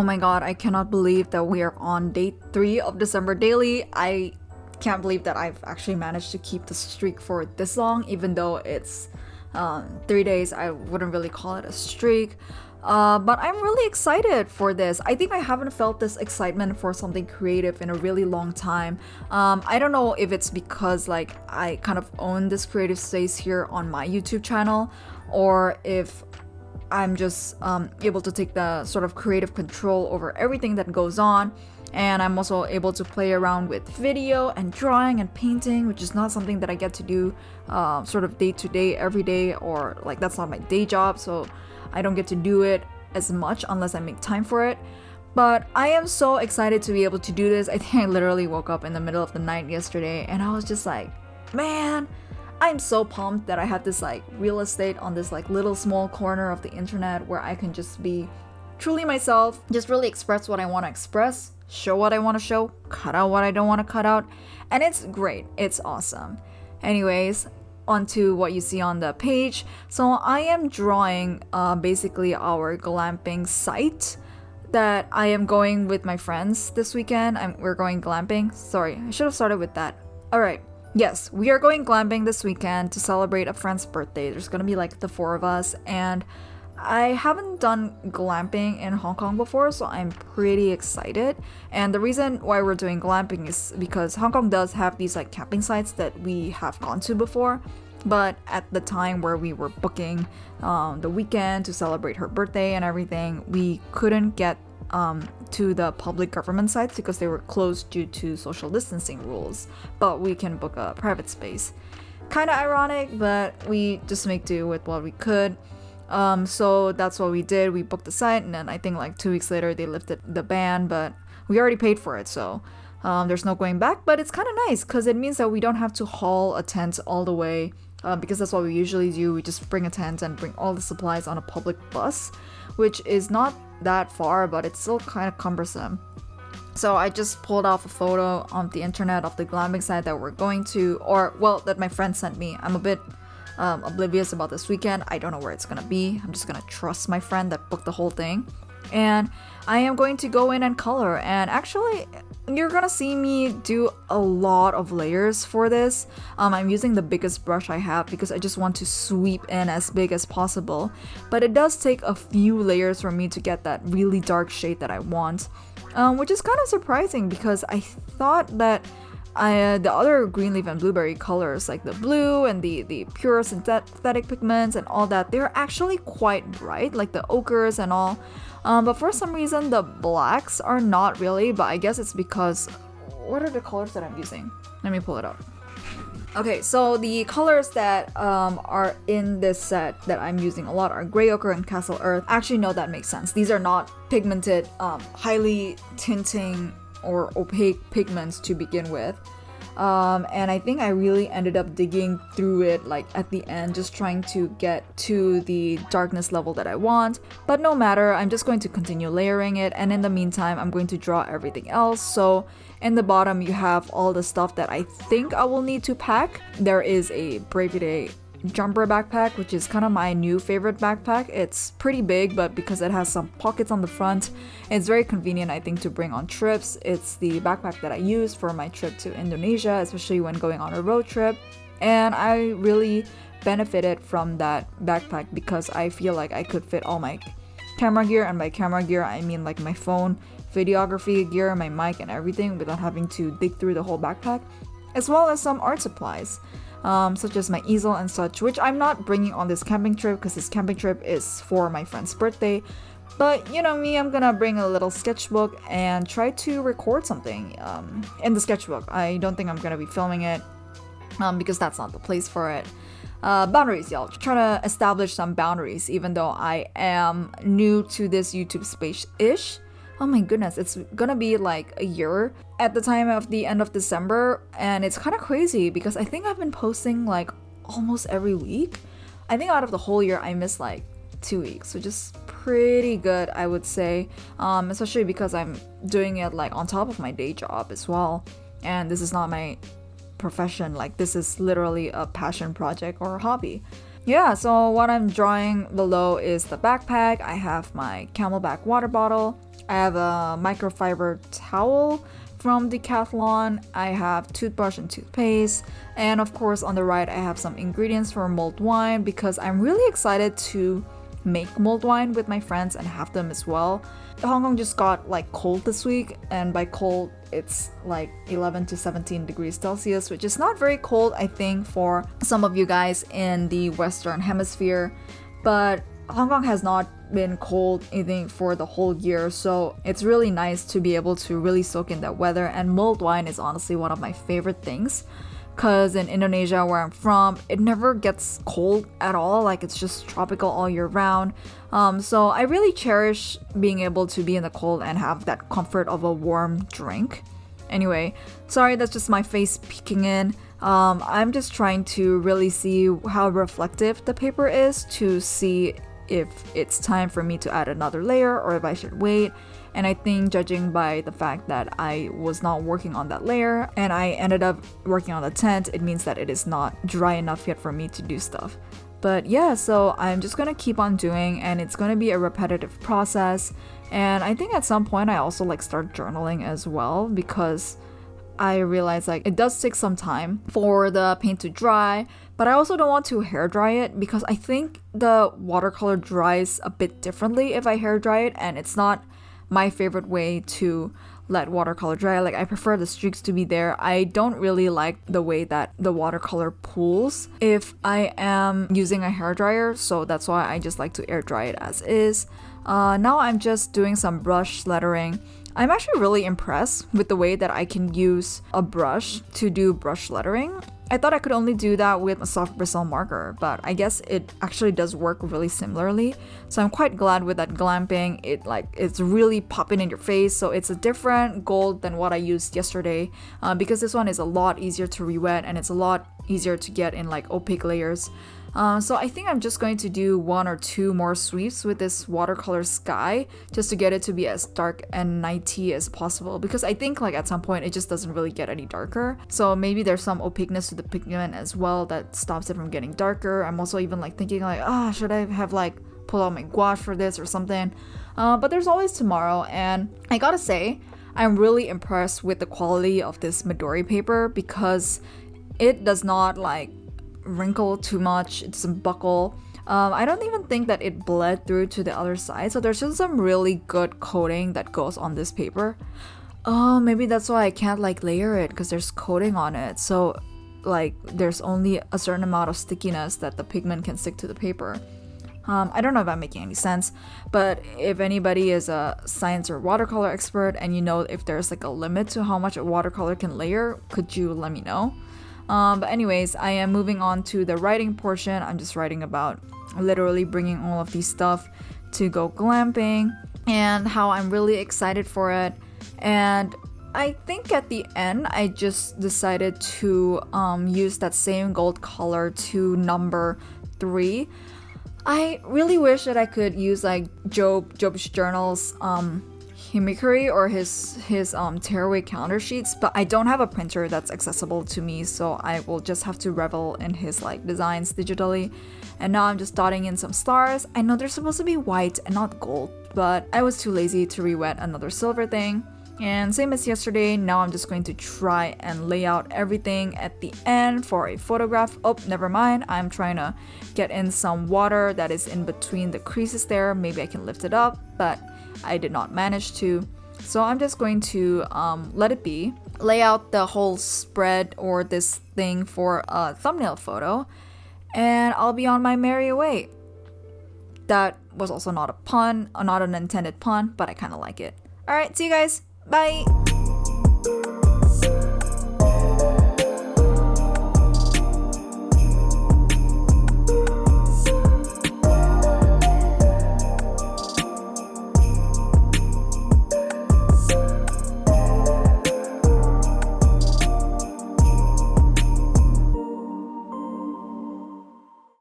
my god, I cannot believe that we are on day 3 of December daily. I can't believe that I've actually managed to keep the streak for this long, even though it's 3 days. I wouldn't really call it a streak. But I'm really excited for this. I think I haven't felt this excitement for something creative in a really long time. I don't know if it's because like I kind of own this creative space here on my YouTube channel, or if I'm just able to take the sort of creative control over everything that goes on. And I'm also able to play around with video and drawing and painting, which is not something that I get to do sort of day to day, every day, or like that's not my day job. So I don't get to do it as much unless I make time for it. But I am so excited to be able to do this. I think I literally woke up in the middle of the night yesterday and I was just like, man, I'm so pumped that I have this like real estate on this like little small corner of the internet where I can just be truly myself, just really express what I want to express, show what I want to show, cut out what I don't want to cut out. And it's great. It's awesome. Anyways, onto what you see on the page. So I am drawing basically our glamping site that I am going with my friends this weekend. We're going glamping. Sorry, I should have started with that. All right. Yes, we are going glamping this weekend to celebrate a friend's birthday. There's gonna be like the 4 of us, and I haven't done glamping in Hong Kong before, so I'm pretty excited. And the reason why we're doing glamping is because Hong Kong does have these like camping sites that we have gone to before, but at the time where we were booking the weekend to celebrate her birthday and everything, we couldn't get to the public government sites because they were closed due to social distancing rules, but we can book a private space. Kind of ironic, but we just make do with what we could. So that's what we did. We booked the site, and then I think like 2 weeks later they lifted the ban, but we already paid for it, so there's no going back. But it's kind of nice because it means that we don't have to haul a tent all the way, because that's what we usually do. We just bring a tent and bring all the supplies on a public bus, which is not that far, but it's still kind of cumbersome. So I just pulled off a photo on the internet of the glamping site that we're going to, or well, that my friend sent me. I'm a bit oblivious about this weekend. I don't know where it's gonna be. I'm just gonna trust my friend that booked the whole thing. And I am going to go in and color, and actually you're gonna see me do a lot of layers for this. I'm using the biggest brush I have because I just want to sweep in as big as possible, but it does take a few layers for me to get that really dark shade that I want, which is kind of surprising because I thought that the other green leaf and blueberry colors, like the blue and the pure synthetic pigments and all that, they're actually quite bright, like the ochres and all. But for some reason, the blacks are not really, but I guess it's because... What are the colors that I'm using? Let me pull it up. Okay, so the colors that are in this set that I'm using a lot are Grey Ochre and Castle Earth. Actually, no, that makes sense. These are not pigmented, highly tinting or opaque pigments to begin with. And I think I really ended up digging through it like at the end, just trying to get to the darkness level that I want. But no matter, I'm just going to continue layering it, and in the meantime I'm going to draw everything else. So in the bottom you have all the stuff that I think I will need to pack. There is a Brave Day jumper backpack, which is kind of my new favorite backpack. It's pretty big, but because it has some pockets on the front, it's very convenient, I think, to bring on trips. It's the backpack that I use for my trip to Indonesia, especially when going on a road trip, and I really benefited from that backpack because I feel like I could fit all my camera gear, and by camera gear I mean like my phone, videography gear, my mic and everything, without having to dig through the whole backpack, as well as some art supplies, such as my easel and such, which I'm not bringing on this camping trip because this camping trip is for my friend's birthday. But you know me, I'm gonna bring a little sketchbook and try to record something in the sketchbook. I don't think I'm gonna be filming it because that's not the place for it. Boundaries, y'all. Trying to establish some boundaries, even though I am new to this YouTube space-ish. Oh my goodness, it's gonna be like a year at the time of the end of December, and it's kind of crazy because I think I've been posting like almost every week. I think out of the whole year I missed like 2 weeks, which is pretty good, I would say, especially because I'm doing it like on top of my day job as well, and this is not my profession. Like, this is literally a passion project or a hobby. Yeah, so what I'm drawing below is the backpack. I have my Camelback water bottle. I have a microfiber towel from Decathlon. I have toothbrush and toothpaste. And of course, on the right, I have some ingredients for mulled wine because I'm really excited to make mulled wine with my friends and have them as well. Hong Kong just got like cold this week, and by cold it's like 11 to 17 degrees Celsius, which is not very cold, I think, for some of you guys in the Western Hemisphere. But Hong Kong has not been cold, I think, for the whole year, so it's really nice to be able to really soak in that weather. And mulled wine is honestly one of my favorite things, because in Indonesia, where I'm from, it never gets cold at all. Like, it's just tropical all year round. So I really cherish being able to be in the cold and have that comfort of a warm drink. Anyway, sorry, that's just my face peeking in. I'm just trying to really see how reflective the paper is to see if it's time for me to add another layer or if I should wait. And I think, judging by the fact that I was not working on that layer and I ended up working on the tent, it means that it is not dry enough yet for me to do stuff. But yeah, so I'm just gonna keep on doing, and it's gonna be a repetitive process. And I think at some point I also like start journaling as well, because I realize like it does take some time for the paint to dry, but I also don't want to hair dry it because I think the watercolor dries a bit differently if I hair dry it, and it's not my favorite way to let watercolor dry. Like, I prefer the streaks to be there. I don't really like the way that the watercolor pools if I am using a hair dryer, so that's why I just like to air dry it as is. Now I'm just doing some brush lettering. I'm actually really impressed with the way that I can use a brush to do brush lettering. I thought I could only do that with a soft bristle marker, but I guess it actually does work really similarly. So I'm quite glad with that glamping. It's really popping in your face. So it's a different gold than what I used yesterday, because this one is a lot easier to re-wet and it's a lot easier to get in like opaque layers. So I think I'm just going to do 1 or 2 more sweeps with this watercolor sky just to get it to be as dark and nighty as possible, because I think like at some point it just doesn't really get any darker. So maybe there's some opaqueness to the pigment as well that stops it from getting darker. I'm also even like thinking like, should I have like pull out my gouache for this or something? But there's always tomorrow, and I gotta say, I'm really impressed with the quality of this Midori paper because it does not like wrinkle too much, it doesn't buckle. I don't even think that it bled through to the other side, so there's just some really good coating that goes on this paper. Oh, maybe that's why I can't like layer it, because there's coating on it, so like there's only a certain amount of stickiness that the pigment can stick to the paper. I don't know if I'm making any sense, but if anybody is a science or watercolor expert and you know if there's like a limit to how much a watercolor can layer, could you let me know? But anyways, I am moving on to the writing portion. I'm just writing about literally bringing all of these stuff to go glamping and how I'm really excited for it. And I think at the end, I just decided to use that same gold color to number 3. I really wish that I could use like Job's journals himikari or his tearaway calendar sheets, but I don't have a printer that's accessible to me, so I will just have to revel in his like designs digitally. And now I'm just dotting in some stars. I know they're supposed to be white and not gold, but I was too lazy to re-wet another silver thing. And same as yesterday, now I'm just going to try and lay out everything at the end for a photograph. Oh, never mind. I'm trying to get in some water that is in between the creases there. Maybe I can lift it up, but I did not manage to. So I'm just going to let it be. Lay out the whole spread or this thing for a thumbnail photo. And I'll be on my merry way. That was also not a pun, not an intended pun, but I kind of like it. Alright, see you guys. Bye!